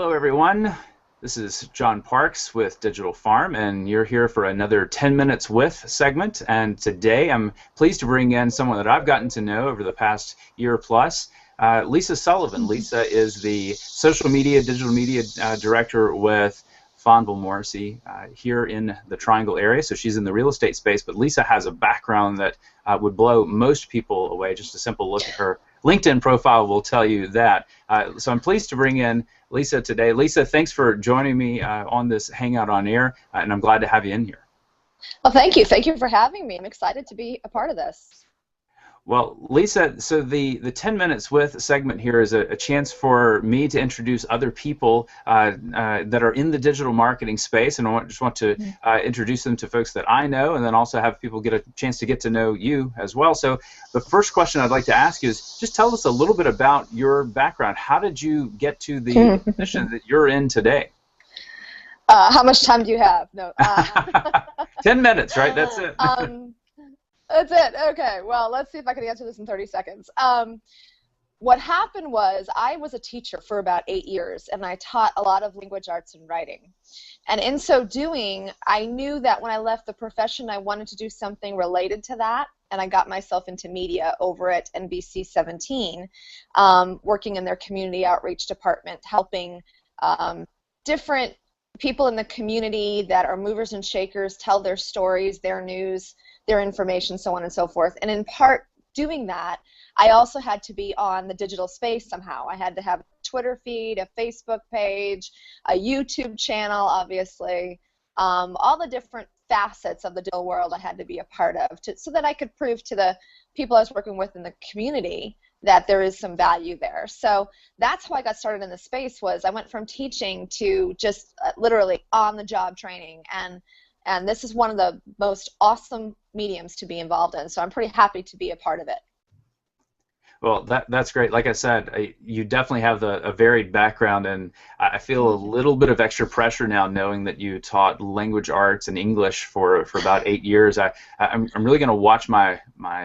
Hello, everyone. This is John Parks with Digital Farm, and you're here for another 10 Minutes With segment. And today I'm pleased to bring in someone that I've gotten to know over the past year plus, Lisa Sullivan. Lisa is the digital media director with Fonville Morissey here in the Triangle area. So she's in the real estate space, but Lisa has a background that would blow most people away. Just a simple look at her LinkedIn profile will tell you that. So I'm pleased to bring in Lisa today. Lisa, thanks for joining me on this Hangout on Air, and I'm glad to have you in here. Well, thank you. Thank you for having me. I'm excited to be a part of this. Well, Lisa, so the 10 Minutes With segment here is a chance for me to introduce other people that are in the digital marketing space, and I just want to introduce them to folks that I know, and then also have people get a chance to get to know you as well. So the first question I'd like to ask you is just tell us a little bit about your background. How did you get to the position that you're in today? How much time do you have? No. 10 minutes, right? That's it. That's it. Okay. Well, let's see if I can answer this in 30 seconds. What happened was I was a teacher for about 8 years, and I taught a lot of language arts and writing. And in so doing, I knew that when I left the profession, I wanted to do something related to that, and I got myself into media over at NBC 17, working in their community outreach department, helping different people in the community that are movers and shakers tell their stories, their news, their information, so on and so forth. And in part doing that, I also had to be on the digital space somehow. I had to have a Twitter feed, a Facebook page, a YouTube channel, obviously, all the different facets of the digital world I had to be a part of so that I could prove to the people I was working with in the community that there is some value there. So that's how I got started in the space. Was I went from teaching to just literally on-the-job training, and this is one of the most awesome mediums to be involved in, so I'm pretty happy to be a part of it. Well, that's great. Like I said, you definitely have a varied background, and I feel a little bit of extra pressure now knowing that you taught language arts and English for about 8 years. I'm really going to watch my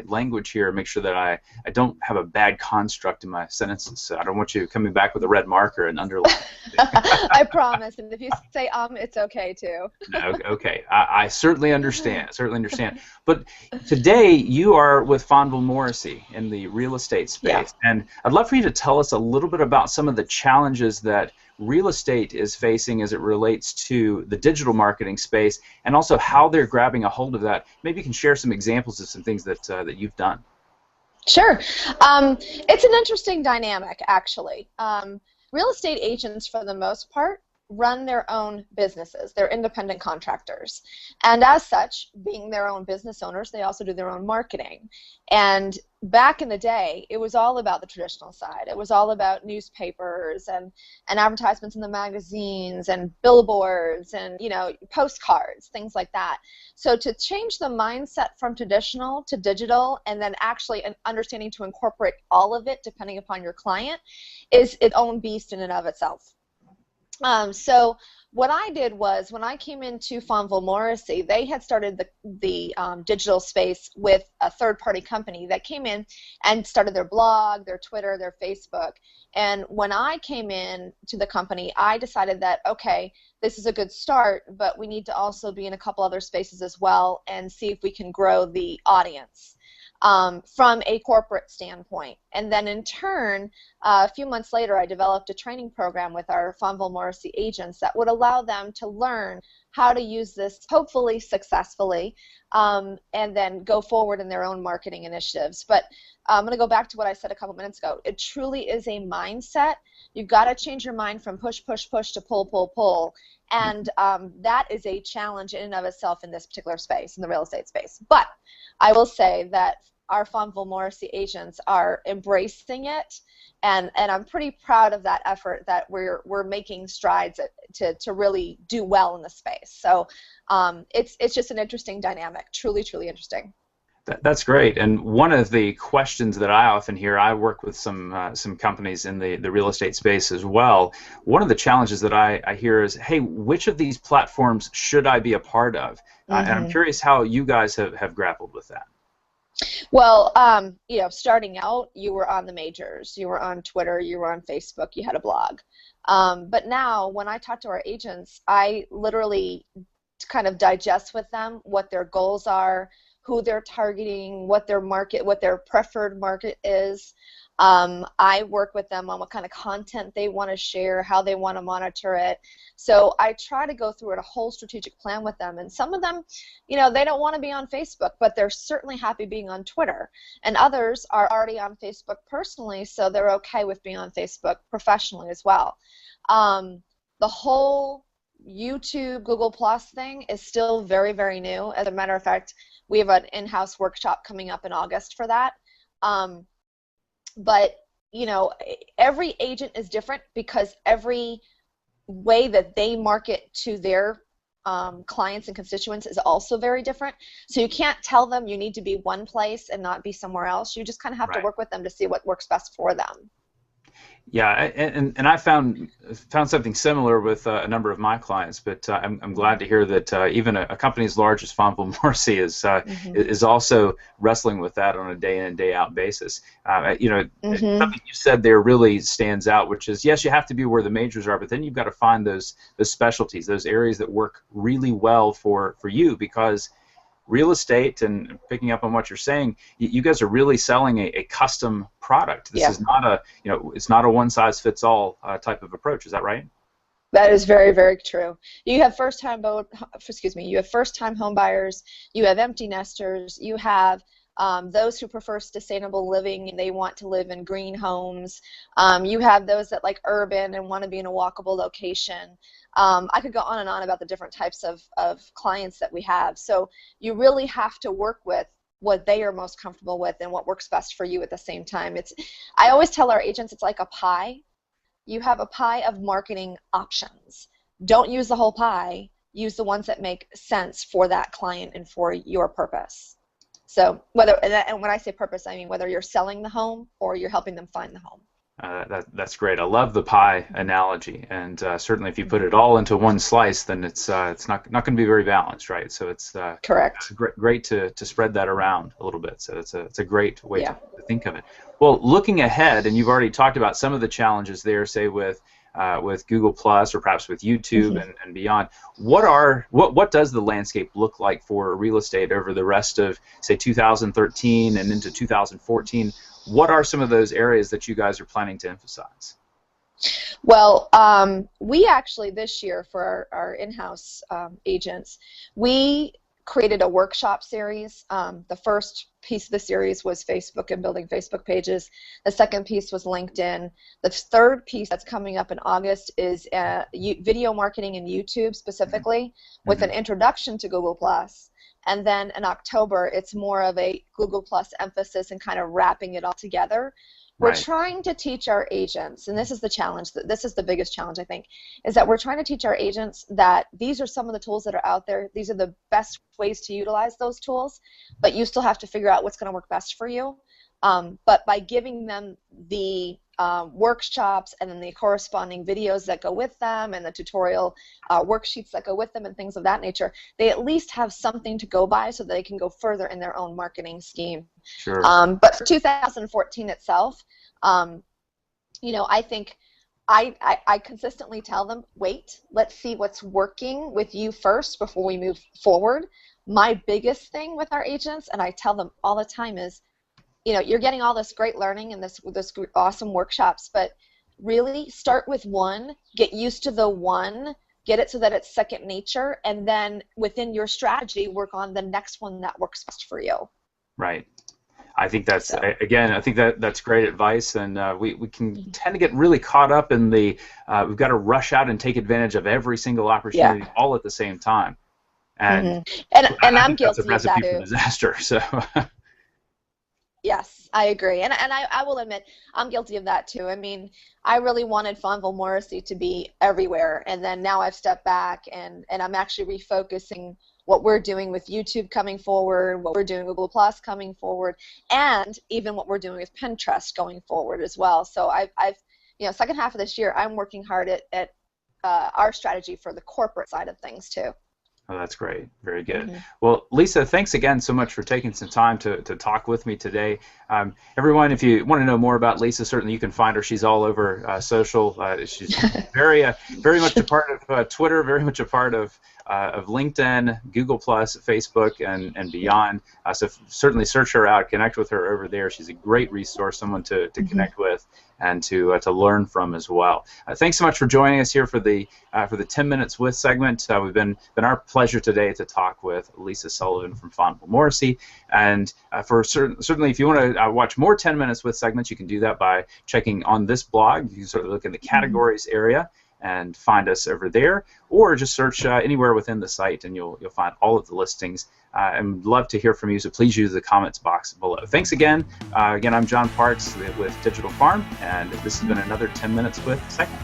language here and make sure that I don't have a bad construct in my sentences. So I don't want you coming back with a red marker and underlining. I promise. And if you say it's okay too. Okay. I certainly understand. But today you are with Fonville Morissey in the real estate space, and I'd love for you to tell us a little bit about some of the challenges that real estate is facing as it relates to the digital marketing space, and also how they're grabbing a hold of that. Maybe you can share some examples of some things that you've done. Sure. It's an interesting dynamic, actually. Real estate agents, for the most part, run their own businesses. They're independent contractors. And as such, being their own business owners, they also do their own marketing. And back in the day, it was all about the traditional side. It was all about newspapers and advertisements in the magazines and billboards and, postcards, things like that. So to change the mindset from traditional to digital, and then actually understanding to incorporate all of it depending upon your client, is its own beast in and of itself. So what I did was, when I came into Fonville Morissey, they had started the digital space with a third-party company that came in and started their blog, their Twitter, their Facebook. And when I came in to the company, I decided that, okay, this is a good start, but we need to also be in a couple other spaces as well and see if we can grow the audience from a corporate standpoint. And then in turn, a few months later, I developed a training program with our Fonville Morissey agents that would allow them to learn how to use this, hopefully successfully, and then go forward in their own marketing initiatives. But I'm going to go back to what I said a couple minutes ago. It truly is a mindset. You've got to change your mind from push, push, push to pull, pull, pull. And that is a challenge in and of itself in this particular space, in the real estate space. But I will say that our Fonville Morissey agents are embracing it, and I'm pretty proud of that effort, that we're making strides to really do well in the space. So it's just an interesting dynamic, truly interesting. That's great. And one of the questions that I often hear, I work with some companies in the real estate space as well. One of the challenges that I hear is, hey, which of these platforms should I be a part of? And I'm curious how you guys have grappled with that. Well, starting out, you were on the majors, you were on Twitter, you were on Facebook, you had a blog. But now, when I talk to our agents, I literally kind of digest with them what their goals are, who they're targeting, what their preferred market is. I work with them on what kind of content they want to share, how they want to monitor it. So I try to go through a whole strategic plan with them. And some of them, they don't want to be on Facebook, but they're certainly happy being on Twitter. And others are already on Facebook personally, so they're okay with being on Facebook professionally as well. The whole YouTube, Google Plus thing is still very, very new. As a matter of fact, we have an in-house workshop coming up in August for that. But, every agent is different because every way that they market to their clients and constituents is also very different. So you can't tell them you need to be one place and not be somewhere else. You just kind of have to work with them to see what works best for them. Yeah, and I found something similar with a number of my clients, but I'm glad to hear that even a company as large as Fonville Morissey is also wrestling with that on a day in and day out basis. Something you said there really stands out, which is yes, you have to be where the majors are, but then you've got to find those specialties, those areas that work really well for you, because real estate, and picking up on what you're saying, you guys are really selling a custom product. This is not it's not a one-size-fits-all type of approach. Is that right? That is very, very true. You have first-time home buyers, you have empty nesters, you have those who prefer sustainable living and they want to live in green homes. You have those that like urban and want to be in a walkable location. I could go on and on about the different types of clients that we have. So you really have to work with what they are most comfortable with and what works best for you at the same time. I always tell our agents it's like a pie. You have a pie of marketing options. Don't use the whole pie. Use the ones that make sense for that client and for your purpose. So and when I say purpose, I mean whether you're selling the home or you're helping them find the home. That's great. I love the pie analogy, and certainly if you put it all into one slice, then it's not going to be very balanced, right? So it's correct. Great to spread that around a little bit. So it's a great way to think of it. Well, looking ahead, and you've already talked about some of the challenges there, say with Google Plus or perhaps with YouTube and beyond. What does the landscape look like for real estate over the rest of, say, 2013 and into 2014? What are some of those areas that you guys are planning to emphasize? Well, we actually this year for our in-house agents, we created a workshop series. The first piece of the series was Facebook and building Facebook pages. The second piece was LinkedIn. The third piece that's coming up in August is video marketing in YouTube specifically, with an introduction to Google Plus. And then in October, it's more of a Google Plus emphasis and kind of wrapping it all together. We're trying to teach our agents, and this is the challenge, this is the biggest challenge, I think, is that we're trying to teach our agents that these are some of the tools that are out there. These are the best ways to utilize those tools, but you still have to figure out what's going to work best for you. But by giving them the workshops and then the corresponding videos that go with them and the tutorial worksheets that go with them and things of that nature, they at least have something to go by so that they can go further in their own marketing scheme. Sure. But for 2014 itself, I think I consistently tell them, wait, let's see what's working with you first before we move forward. My biggest thing with our agents, and I tell them all the time, is you're getting all this great learning and this awesome workshops, but really start with one, get used to the one, get it so that it's second nature, and then within your strategy, work on the next one that works best for you. Right. I think that's that's great advice, and we can tend to get really caught up in the we've got to rush out and take advantage of every single opportunity all at the same time, and I'm guilty of that too. That's a recipe for disaster. So. Yes, I agree, and I will admit I'm guilty of that too. I mean, I really wanted Fonville Morissey to be everywhere, and then now I've stepped back and I'm actually refocusing what we're doing with YouTube coming forward, what we're doing with Google Plus coming forward, and even what we're doing with Pinterest going forward as well. So I've second half of this year, I'm working hard at our strategy for the corporate side of things too. Oh, that's great. Very good. Mm-hmm. Well, Lisa, thanks again so much for taking some time to talk with me today. Everyone, if you want to know more about Lisa, certainly you can find her. She's all over social. She's very much a part of Twitter, very much a part of LinkedIn, Google+, Facebook, and beyond. So certainly search her out, connect with her over there. She's a great resource, someone to connect with and to learn from as well. Thanks so much for joining us here for the 10 Minutes With segment. We've been our pleasure today to talk with Lisa Sullivan from Fonville Morissey. And certainly, if you want to watch more 10 Minutes With segments, you can do that by checking on this blog. You can sort of look in the categories area and find us over there, or just search anywhere within the site, and you'll find all of the listings. And would love to hear from you, so please use the comments box below. Thanks again. Again, I'm John Parks with Dijital Farm, and this has been another 10 Minutes With segment.